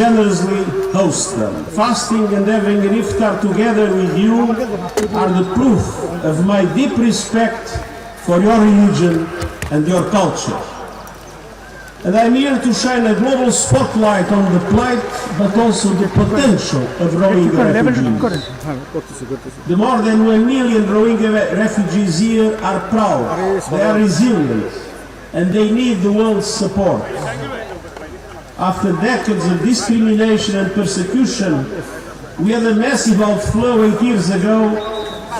generously host them. Fasting and having an iftar together with you are the proof of my deep respect for your religion and your culture. And I'm here to shine a global spotlight on the plight, but also the potential of Rohingya refugees. The more than 1 million Rohingya refugees here are proud, they are resilient, and they need the world's support. After decades of discrimination and persecution, we had a massive outflow 8 years ago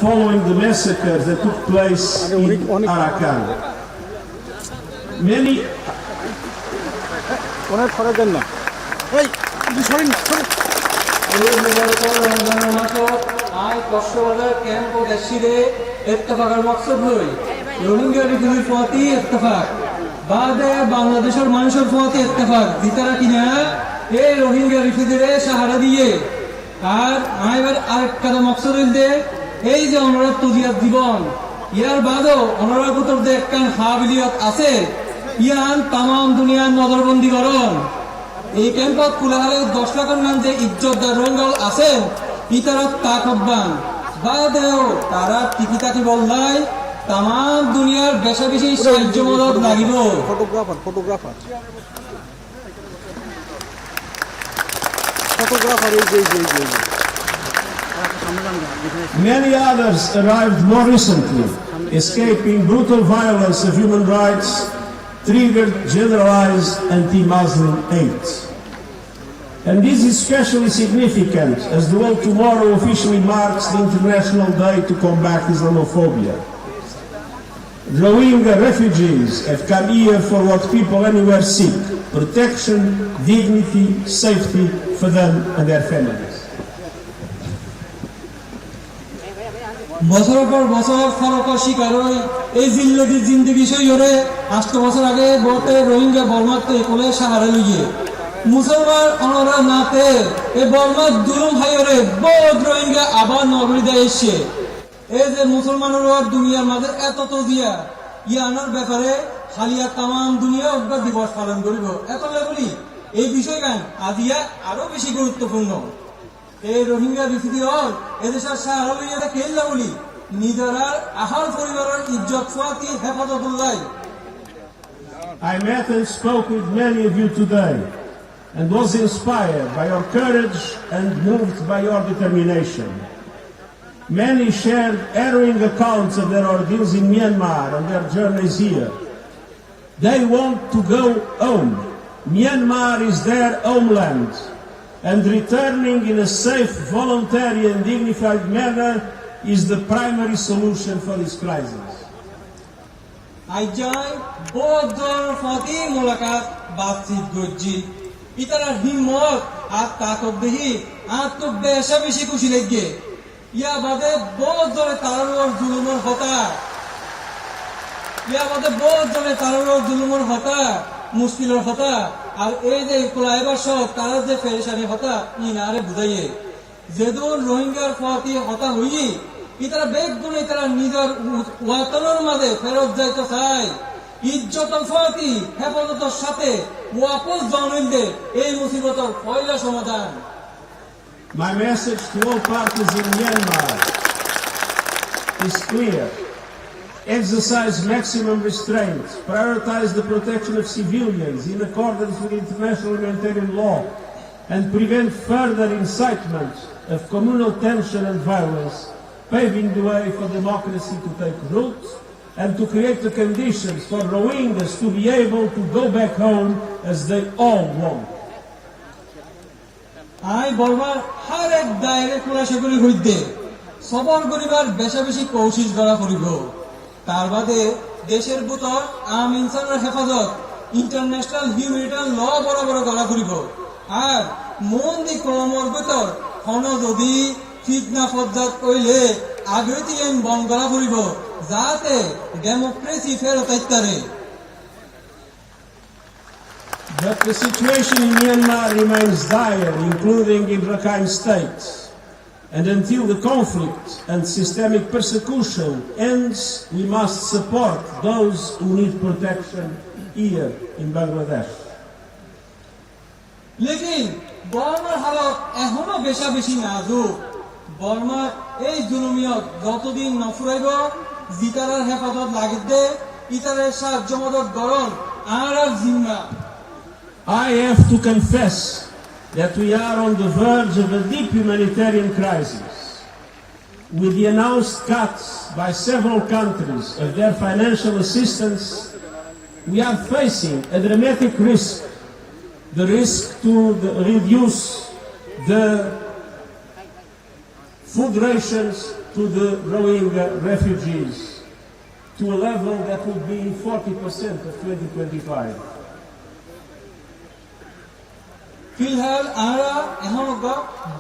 following the massacres that took place in Arakan. Many বাদে বাংলাদেশের মানুষের প্রতি ইত্তেফাক দিতারা কিনা এই রোহিঙ্গা রিফিউজিরে সাহারা দিয়ে আর আইবার আরেকটা মকসদ হইতে এই যে ওনারা তজিয়াত জীবন ইয়ার বাদেও ওনারা ভিতর যে একখান হাবিলিয়ত আছে ইয়ান তামাম দুনিয়ার নজরবন্দি করন এই ক্যাম্পত কুলাহালে 10 লাখের নাম যে ইজ্জতদার রোহিঙ্গা আছেন ইতারা তাকবান বাদেও তারা টিকিটাকি বললাই তামাম দুনিয়ার বেশি বেশি সাহায্য মদত লাগিব photographer Many others arrived more recently, escaping brutal violence of human rights, triggered generalized anti-Muslim hate. And this is especially significant as the world tomorrow officially marks the International Day to combat Islamophobia. Rohingya refugees have come here for what people anywhere seek: protection, dignity, safety for them and their families. বছরের পর বছর ফরকের শিকার হই এই জিল্লতির জিন্দেগি সইরে 8 বছর আগে বহুতে রোহিঙ্গা বর্মাতে কোলে সাহারা লইয়ে মুসলমান অনরা নাতে এই বর্মা দুলুম হাইরে বহুত রোহিঙ্গা আবার নগরীতে এসে এই যে মুসলমানেরা দুনিয়ার মাঝে এত তজিয়া ইয়ানোর ব্যাপারে হালিয়া তামাম দুনিয়া অগ্রা দিবস পালন করিব এত বলি এই বিষয়টা আজিয়া আরো বেশি গুরুত্বপূর্ণ এই রোহিঙ্গা রিফিউজি হল এদেশের সাহারা লইয়া কেল্লা বলি নিজেরা আহার পরিবারের ইজ্জত Fati হেফাজতুল্লাহ I met and spoke with many of you today and was inspired by your courage and moved by your determination. Many shared harrowing accounts of their ordeals in Myanmar and their journeys here. They want to go home. Myanmar is their homeland, and returning in a safe, voluntary and dignified manner is the primary solution for this crisis. আইজাই বদর ফাতি মুলাকাত বাতচিত গজ্জি ইতারা হিম্মত আর তাকত দেহি আর তো বেশা বেশি খুশি লাগে ইয়া বাদে বহুত জনে তারার জুলুমের হতা মুশকিলের হতা আর এই যে কোলাইবার সব তারা যে পেরেশানি হতা ইনারে বুঝাইয়ে যেদুন রোহিঙ্গার ফাতি হতা হইয়ে ইতারা বেগুনে তারা নিজের ওয়াতনের মাঝে ফেরত যাইতে চায় ইজ্জত ফাতি হেফাজতের সাথে ওয়াপস জানিলে এই মুসিবতের পয়লা সমাধান My message to all parties in Myanmar is clear. Exercise maximum restraint, prioritize the protection of civilians in accordance with international humanitarian law, and prevent further incitement of communal tension and violence, paving the way for democracy to take root and to create the conditions for Rohingyas to be able to go back home as they all want. আই বর্মার হার এক দায়রে খোলাসা করে হইতে সবর করিবার বেশা বেশি কৌশিশ করা করিব তার বাদে দেশের ভিতর আম ইনসানের হেফাজত ইন্টারন্যাশনাল হিউম্যানিটারিয়ান ল বড় বড় করা করিব আর মন দি ক্রমর ভিতর হন যদি ফিতনা ফজ্জাত কইলে আগেতি আইন বন্ধ করা করিব যাতে ডেমোক্রেসি ফেরত আইতারে But the situation in Myanmar remains dire, including in Rakhine State. And until the conflict and systemic persecution ends, we must support those who need protection here in Bangladesh. लेकिन বর্মার হালত এখনো বেশি নাজুক বর্মার এই জুলুমিয়ত যতদিন নফুরাইব জিতারার হেফাজত লাগিতে ইতারের সাহায্য মদত গরণ আর জিম্মা I have to confess that we are on the verge of a deep humanitarian crisis. With the announced cuts by several countries of their financial assistance, we are facing a dramatic risk. The risk to reduce the food rations to the Rohingya refugees to a level that would be 40% of 2025. ফিলহাল আমরা এখন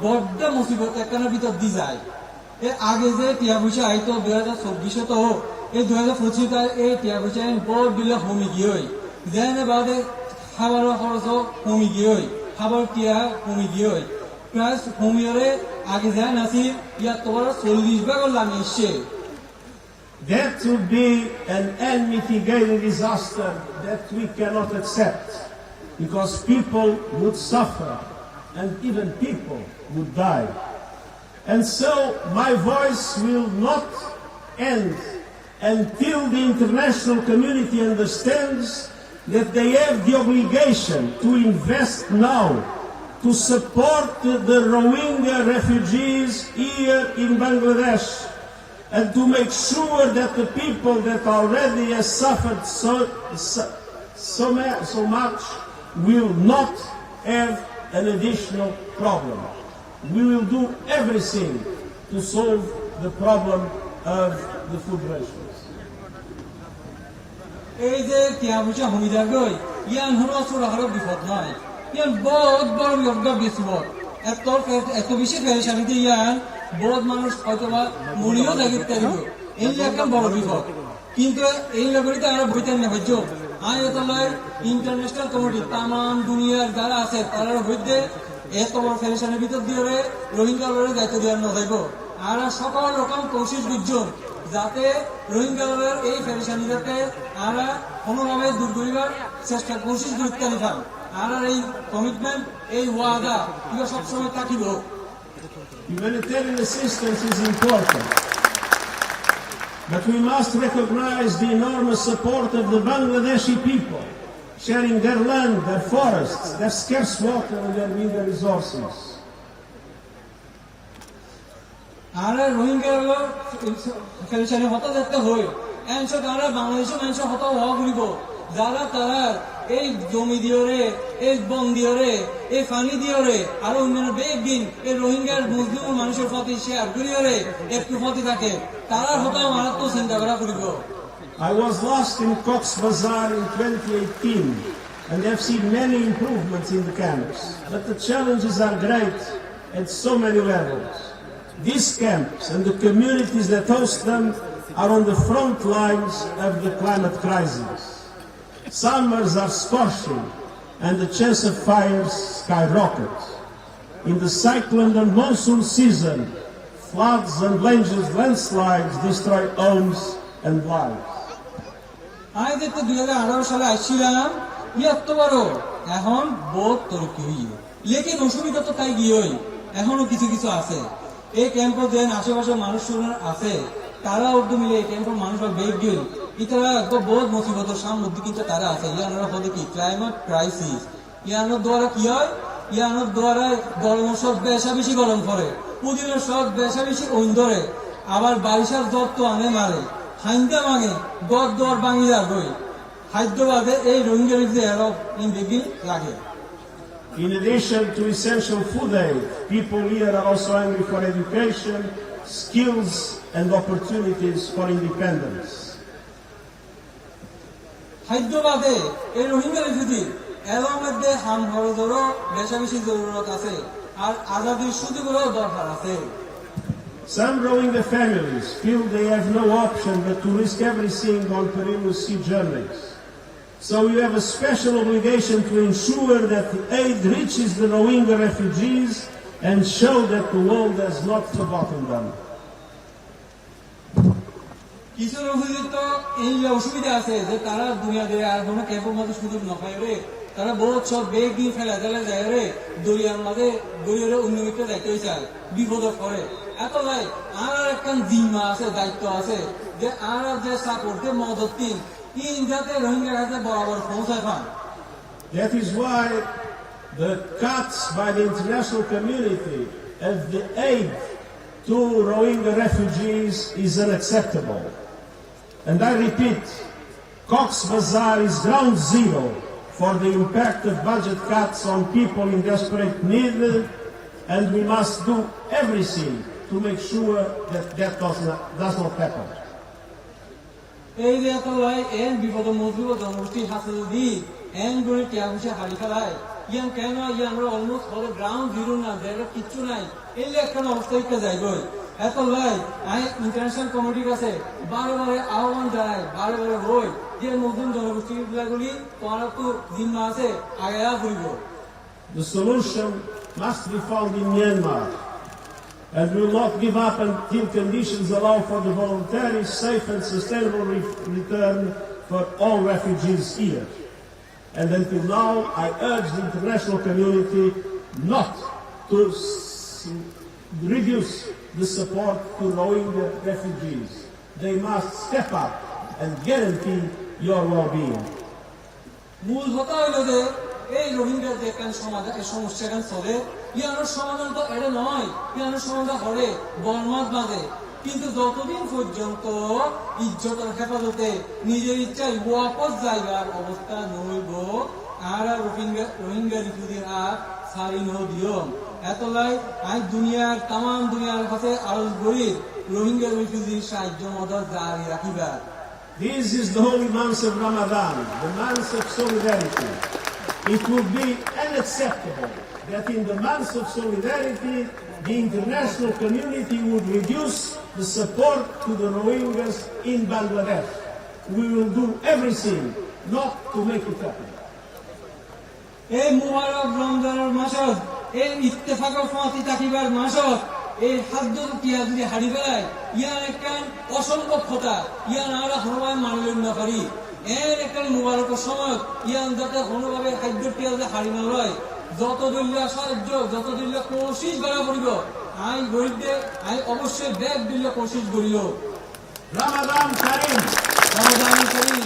বড্ড মুসিবত একখানের ভিতর দি যায় এর আগে যে টিয়া পয়সা আইতো 2024 তো এই 2025 এই টিয়া পয়সা বড় বিলে কমি গিয়ে যেন বাদে খাবার খরচ কমি গিয়ে খাবার টিয়া কমি গিয়ে প্রায় কমিয়রে আগে যায় নাসি ইয়া তোমার 40 ভাগ লাগে এসে That would be an unmitigated disaster that we cannot accept, because people would suffer and even people would die. And so my voice will not end until the international community understands that they have the obligation to invest now to support the Rohingya refugees here in Bangladesh, and to make sure that the people that already have suffered so much will not have an additional problem. We will do everything to solve the problem of the food rations. এই যে টিয়াবুচা হমিদার গই ইয়ান হলো সুরাহার বিপদ নয় ইয়ান বহুত বড় লগ্ন বিপদ এত বেশি পেরেশানিতে ইয়ান বহুত মানুষ হয়তোবা মরিও লাগিতে দিব এই একটা বড় বিপদ কিন্তু এই লগরিতে আমরা বইতে না হইছো আয়তলায় ইন্টারন্যাশনাল কমিটি তাম দুনিয়ার যারা আছে তারা বইতে এত বড় পেরেশানির ভিতর দিয়ে রোহিঙ্গাদের দায়িত্ব দেওয়া না যাইব আর সকল রকম কোশিশ গুজন যাতে রোহিঙ্গাদের এই পেরেশানি যাতে আমরা কোনোভাবে দূর করিবার চেষ্টা কোশিশ গুরুত্ব নিতাম আর এই কমিটমেন্ট এই ওয়াদা এগুলো সবসময় থাকিব Humanitarian assistance is important, but we must recognize the enormous support of the Bangladeshi people, sharing their land, their forests, their scarce water and their meager resources. আর রোহিঙ্গা পেরেশানি হতা দেখতে হয় এনশো তারা বাংলাদেশের মানুষ হতা হওয়া ঘুরিব যারা তারা এই জমি দিয়রে এই বন দিয়রে এই পানি দিয়রে আর অন্যান্য বেগদিন এই রোহিঙ্গার মুসলিম মানুষের প্রতি শেয়ার করিয়রে একটু প্রতি থাকে তারা হতা মারাত্মক চিন্তা করা করিব I was last in Cox's Bazar in 2018 and have seen many improvements in the camps, but the challenges are great at so many levels. These camps and the communities that host them are on the front lines of the climate crisis. Summers are scorching and the chance of fires skyrockets. In the cyclone and monsoon season, floods and landslides destroy homes and lives. আমি দেখতে 2018 সালে আসছিলাম এত বড় এখন বহুত তরক্কি হই লেকিন অসুবিধা তো তাই গিয়ে এখনো কিছু কিছু আছে এই ক্যাম্পে যে আশেপাশে মানুষ আছে তারা উদ্যোগ মিলে এই ক্যাম্পের মানুষ বেগ গিয়ে ইতারা বহুত মুসিবতের সামনে কিন্তু তারা আছে ইয়ানোর ফলে কি ক্লাইমেট ক্রাইসিস ইয়ানোর দ্বারা কি হয় ইয়ানোর দ্বারা গরম সব বেশি গরম পড়ে পুদিনের সব বেশি ওইন ধরে আবার বারিশার জ্বর তো আনে মারে হাইন্দা ভাঙে গড় দর বাঙিয়া গই খাদ্যবাদে এই রোহিঙ্গার যে আরো ইনবিগিন লাগে In addition to essential food aid, people here are also hungry for education, skills and opportunities for independence. খাদ্যবাদে এই রোহিঙ্গা রিফিউজি এর মধ্যে হাম খরচেরও বেশি জরুরত আছে আর আজাদির সুযোগেরও দরকার আছে Some Rohingya families feel they have no option but to risk everything on perilous sea journeys. So you have a special obligation to ensure that the aid reaches the Rohingya refugees and show that the world has not forgotten them. কিছু রোহিঙ্গা তো এই অসুবিধা আছে যে তারা দুনিয়া দিয়ে আর কোনো ক্যাম্পের মধ্যে সুযোগ না পায় তারা বহুত সব বেগ দিয়ে ফেলা দিলে যায় রে দরিয়ার মাঝে দরিয়ারে উন্নয়িত যাইতে চায় বিপদ করে এত ভাই আর একটা জিম্মা আছে দায়িত্ব আছে যে আর যে সাপোর্টে মদত তিন যাতে রোহিঙ্গার হাতে বরাবর পৌঁছায় পান। That is why the cuts by the international community of the aid to Rohingya refugees is unacceptable. And I repeat, Cox's Bazar is ground zero for the impact of budget cuts on people in desperate need, and we must do everything to make sure that that does not happen. এই যে এত ভাই N বিপদ মজুব জনগোষ্ঠী হাসিল দি N করে টিয়া বসে হারি খেলায় ইয়ান কেন আমরা অলমোস্ট হলে গ্রাউন্ড জিরো না জায়গা কিচ্ছু নাই এই একটা অবস্থায় যাইবই এত লাই আই ইন্টারন্যাশনাল কমিটির কাছে বারে বারে আহ্বান জানাই বারে বারে হই যে নতুন জনগোষ্ঠী গুলি তোমার তো জিম্মা আছে আগে ঘুরব। The solution must be found in Myanmar, and we will not give up until conditions allow for the voluntary, safe and sustainable return for all refugees here. And until now, I urge the international community not to reduce the support to Rohingya refugees. They must step up and guarantee your well-being. মূল কথা হইল যে এই রোহিঙ্গার যে একটা সমাধান এই সমস্যা এখানে চলে ইয়ানোর সমাধান তো এটা নয় ইয়ানোর সমাধান হবে বর্মার বাদে কিন্তু যতদিন পর্যন্ত ইজ্জতের হেফাজতে নিজের ইচ্ছায় ওয়াপস যাইবার অবস্থা নইব আর রোহিঙ্গা রিফিউজির আর সারি দিও এতলাই আজ দুনিয়ার তাম দুনিয়ার কাছে আরজ করি রোহিঙ্গা রিফিউজির সাহায্য মদত জারি রাখিবার। This is the holy month of Ramadan, the month of solidarity. It would be unacceptable that in the month of solidarity, the international community would reduce the support to the Rohingyas in Bangladesh. We will do everything not to make it happen. এই মুবারক রমজানের মাসত এই ইত্তেফাকের ফাঁতি তাকিবার মাসত এই খাদ্য টিয়া যদি হারি ফেলায় ইয়ার একটা অসম্ভব কথা ইয়ান আমরা কোনোভাবে মানলেন না পারি এর একটা মুবারকের সময় ইয়ান যাতে কোনোভাবে খাদ্য টিয়া যদি হারি না লয় যত দলীয় সাহায্য যত দলীয় কোশিশ করা পড়িব আই গরিবদের আই অবশ্যই ব্যাগ দলীয় কোশিশ করিল। Ramadan Kareem! রমজান কারীম।